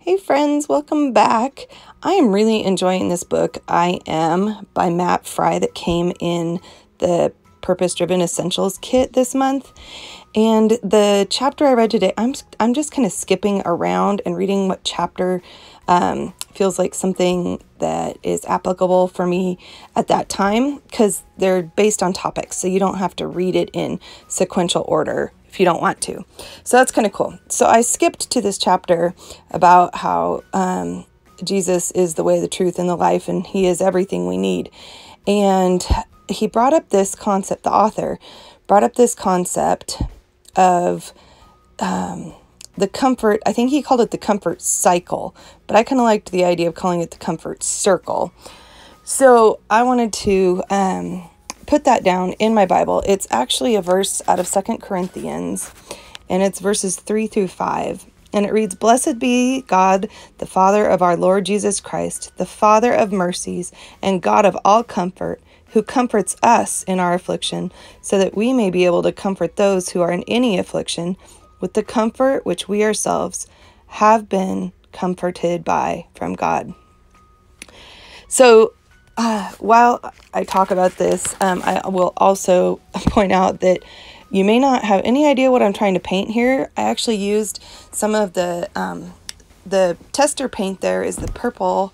Hey friends, welcome back. I am really enjoying this book, I Am, by Matt Fry, that came in the Purpose Driven Essentials kit this month. And the chapter I read today, I'm just kind of skipping around and reading what chapter feels like something that is applicable for me at that time, because they're based on topics, so you don't have to read it in sequential order if you don't want to. So that's kind of cool. So I skipped to this chapter about how Jesus is the way, the truth, and the life, and he is everything we need. And he brought up this concept, the author brought up this concept of the comfort, I think he called it the comfort cycle, but I kind of liked the idea of calling it the comfort circle. So I wanted to put that down in my Bible. It's actually a verse out of 2 Corinthians, and it's verses 3 through 5. And it reads, "Blessed be God, the Father of our Lord Jesus Christ, the Father of mercies and God of all comfort, who comforts us in our affliction, so that we may be able to comfort those who are in any affliction with the comfort which we ourselves have been comforted by from God." So while I talk about this, I will also point out that you may not have any idea what I'm trying to paint here. I actually used some of the tester paint. There is the purple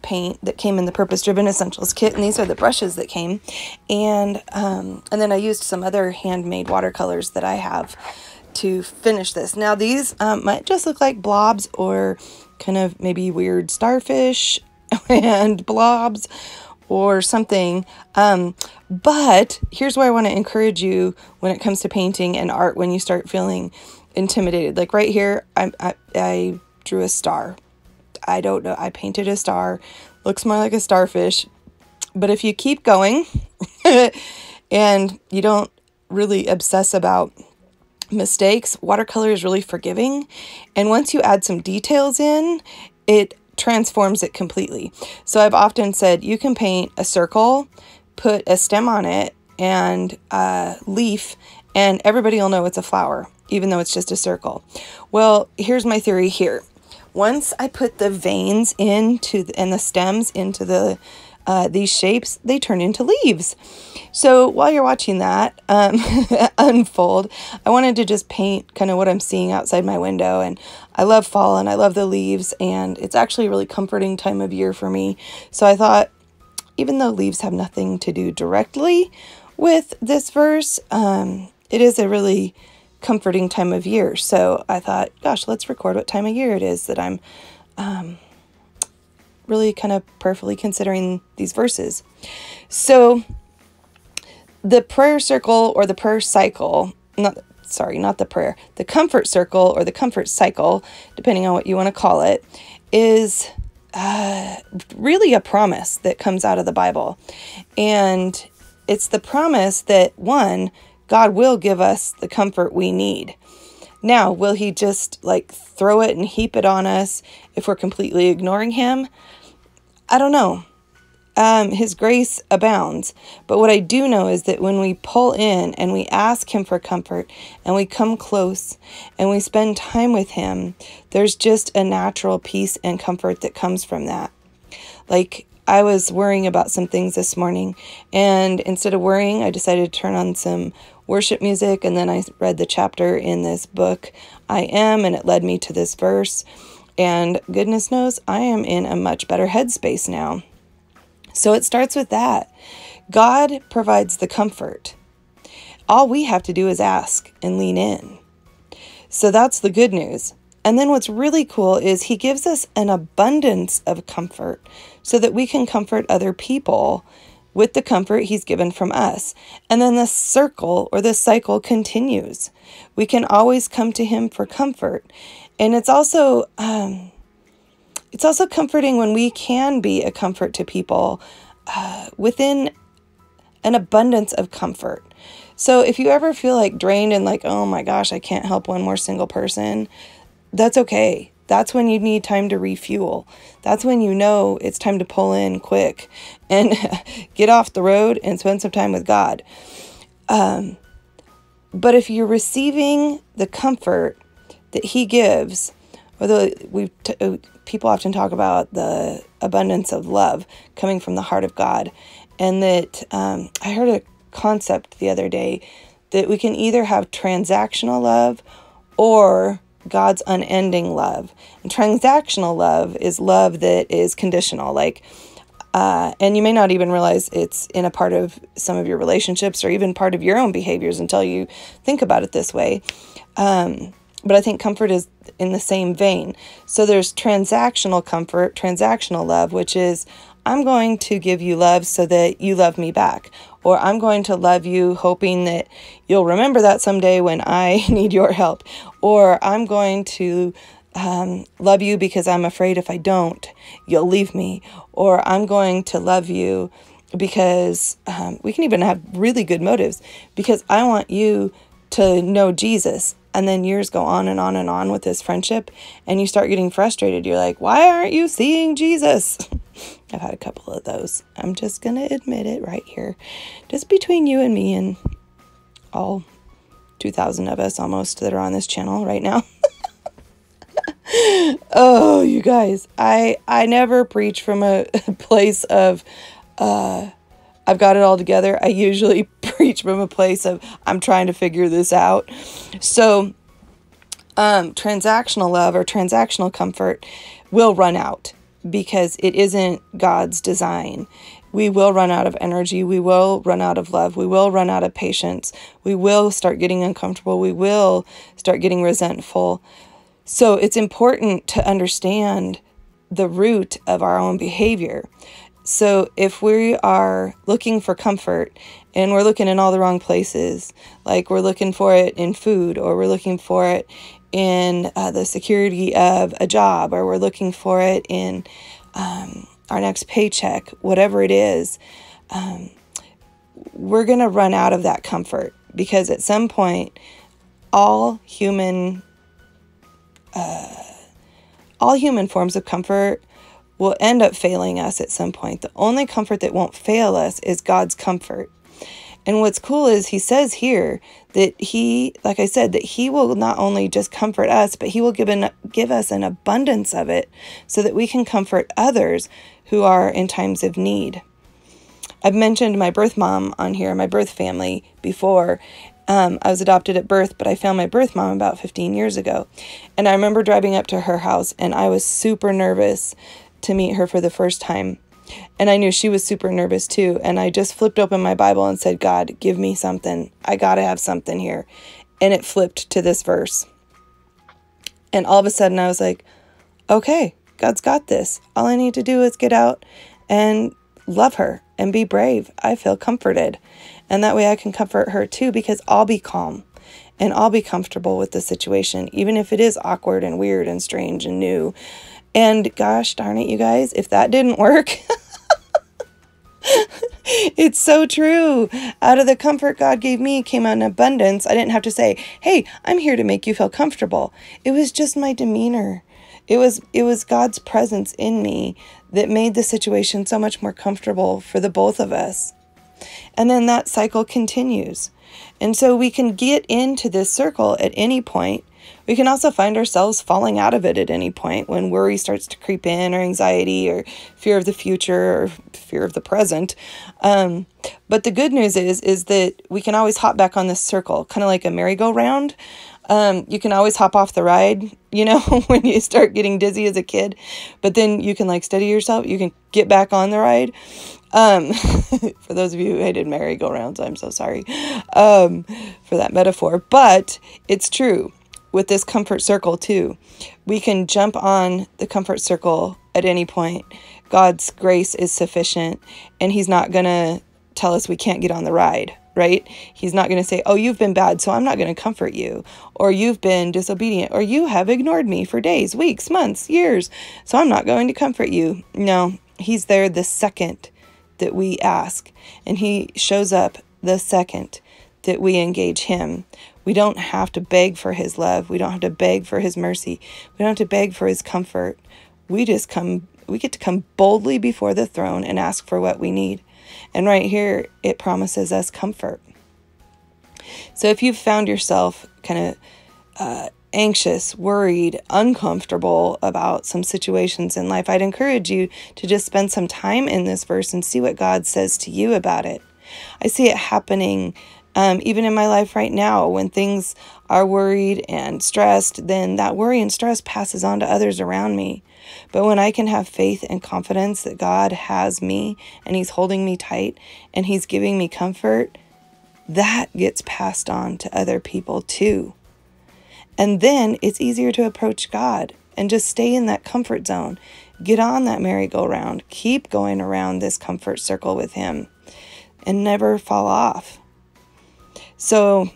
paint that came in the Purpose Driven Essentials kit, and these are the brushes that came. And then I used some other handmade watercolors that I have to finish this. Now these might just look like blobs or kind of maybe weird starfish and blobs or something. But here's where I want to encourage you when it comes to painting and art, when you start feeling intimidated. Like right here, I drew a star. I don't know. I painted a star. Looks more like a starfish. But if you keep going and you don't really obsess about mistakes, watercolor is really forgiving. And once you add some details in, it transforms it completely. So I've often said you can paint a circle, put a stem on it and a leaf, and everybody will know it's a flower, even though it's just a circle. Well, here's my theory here. Once I put the veins into and the stems into these shapes, they turn into leaves. So while you're watching that unfold, I wanted to just paint kind of what I'm seeing outside my window. And I love fall and I love the leaves, and it's actually a really comforting time of year for me. So I thought, even though leaves have nothing to do directly with this verse, it is a really comforting time of year. So I thought, gosh, let's record what time of year it is that I'm really kind of prayerfully considering these verses. So the prayer circle or the prayer cycle, not the prayer, the comfort circle or the comfort cycle, depending on what you want to call it, is really a promise that comes out of the Bible. And it's the promise that, one, God will give us the comfort we need. Now, will he just like throw it and heap it on us if we're completely ignoring him? I don't know. His grace abounds. But what I do know is that when we pull in and we ask him for comfort and we come close and we spend time with him, there's just a natural peace and comfort that comes from that. Like, I was worrying about some things this morning, and instead of worrying, I decided to turn on some worship music, and then I read the chapter in this book, I Am, and it led me to this verse. And goodness knows, I am in a much better headspace now. So it starts with that. God provides the comfort. All we have to do is ask and lean in. So that's the good news. And then what's really cool is he gives us an abundance of comfort so that we can comfort other people with the comfort he's given from us. And then the circle or the cycle continues. We can always come to him for comfort. And it's also comforting when we can be a comfort to people within an abundance of comfort. So if you ever feel like drained and like, oh my gosh, I can't help one more single person, that's okay. That's when you need time to refuel. That's when you know it's time to pull in quick and get off the road and spend some time with God. But if you're receiving the comfort that he gives Although people often talk about the abundance of love coming from the heart of God. And that I heard a concept the other day that we can either have transactional love or God's unending love. And transactional love is love that is conditional, like, and you may not even realize it's in a part of some of your relationships or even part of your own behaviors until you think about it this way. But I think comfort is in the same vein. So there's transactional comfort, transactional love, which is I'm going to give you love so that you love me back. Or I'm going to love you hoping that you'll remember that someday when I need your help. Or I'm going to love you because I'm afraid if I don't, you'll leave me. Or I'm going to love you because we can even have really good motives, because I want you to know Jesus. And then years go on and on and on with this friendship, and you start getting frustrated. You're like, why aren't you seeing Jesus? I've had a couple of those. I'm just going to admit it right here. Just between you and me and all 2,000 of us almost that are on this channel right now. Oh, you guys, I never preach from a place of, I've got it all together. I usually preach from a place of, I'm trying to figure this out. So, transactional love or transactional comfort will run out because it isn't God's design. We will run out of energy. We will run out of love. We will run out of patience. We will start getting uncomfortable. We will start getting resentful. So it's important to understand the root of our own behavior. So if we are looking for comfort and we're looking in all the wrong places, like we're looking for it in food, or we're looking for it in the security of a job, or we're looking for it in our next paycheck, whatever it is, we're going to run out of that comfort, because at some point, all human forms of comfort will end up failing us at some point. The only comfort that won't fail us is God's comfort. And what's cool is he says here that he, like I said, that he will not only just comfort us, but he will give us an abundance of it so that we can comfort others who are in times of need. I've mentioned my birth mom on here, my birth family, before. I was adopted at birth, but I found my birth mom about 15 years ago. And I remember driving up to her house, and I was super nervous to meet her for the first time. And I knew she was super nervous too. And I just flipped open my Bible and said, God, give me something. I got to have something here. And it flipped to this verse. And all of a sudden I was like, okay, God's got this. All I need to do is get out and love her and be brave. I feel comforted. And that way I can comfort her too, because I'll be calm and I'll be comfortable with the situation, even if it is awkward and weird and strange and new. And gosh darn it, you guys, if that didn't work, it's so true. Out of the comfort God gave me came an abundance. I didn't have to say, hey, I'm here to make you feel comfortable. It was just my demeanor. It was God's presence in me that made the situation so much more comfortable for the both of us. And then that cycle continues. And so we can get into this circle at any point. We can also find ourselves falling out of it at any point when worry starts to creep in, or anxiety, or fear of the future, or fear of the present. But the good news is that we can always hop back on this circle, kind of like a merry-go-round. You can always hop off the ride, when you start getting dizzy as a kid, but then you can steady yourself. You can get back on the ride. For those of you who hated merry-go-rounds, I'm so sorry, for that metaphor, but it's true with this comfort circle too. We can jump on the comfort circle at any point. God's grace is sufficient, and he's not going to tell us we can't get on the ride, right? He's not going to say, oh, you've been bad, so I'm not going to comfort you. Or you've been disobedient, or you have ignored me for days, weeks, months, years, so I'm not going to comfort you. No, he's there the second that we ask, and he shows up the second that we engage him. We don't have to beg for his love. We don't have to beg for his mercy. We don't have to beg for his comfort. We get to come boldly before the throne and ask for what we need. And right here, it promises us comfort. So if you've found yourself kind of anxious, worried, uncomfortable about some situations in life, I'd encourage you to just spend some time in this verse and see what God says to you about it. I see it happening even in my life right now. When things are worried and stressed, then that worry and stress passes on to others around me. But when I can have faith and confidence that God has me and He's holding me tight and He's giving me comfort, that gets passed on to other people too. And then it's easier to approach God and just stay in that comfort zone. Get on that merry-go-round. Keep going around this comfort circle with Him and never fall off. So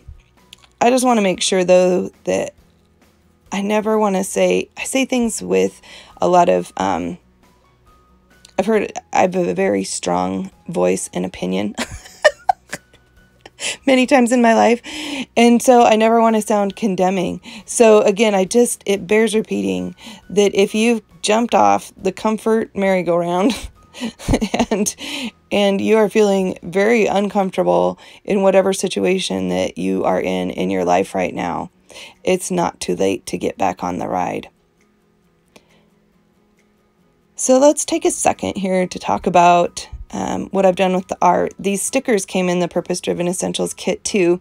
I just want to make sure, though, that I never want to I say things with a lot of, I have a very strong voice and opinion many times in my life. And so I never want to sound condemning. So again, it bears repeating that if you've jumped off the comfort merry-go-round and you are feeling very uncomfortable in whatever situation that you are in your life right now, it's not too late to get back on the ride. So let's take a second here to talk about what I've done with the art. These stickers came in the Purpose Driven Essentials kit too.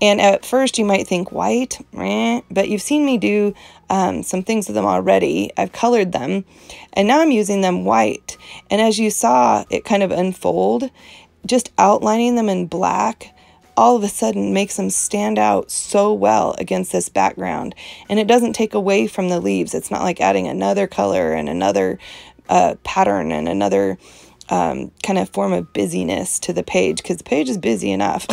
And at first you might think white, but you've seen me do some things with them already. I've colored them and now I'm using them white. And as you saw it kind of unfold, just outlining them in black all of a sudden makes them stand out so well against this background. And it doesn't take away from the leaves. It's not like adding another color and another pattern and another kind of form of busyness to the page, because the page is busy enough.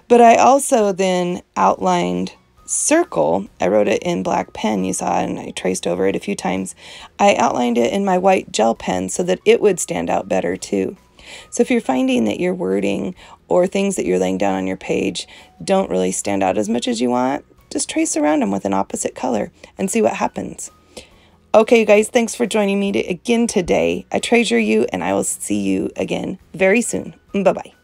But I also then outlined circle. I wrote it in black pen, you saw, and I traced over it a few times. I outlined it in my white gel pen so that it would stand out better too. So if you're finding that your wording or things that you're laying down on your page don't really stand out as much as you want, just trace around them with an opposite color and see what happens. Okay, you guys, thanks for joining me again today. I treasure you, and I will see you again very soon. Bye-bye.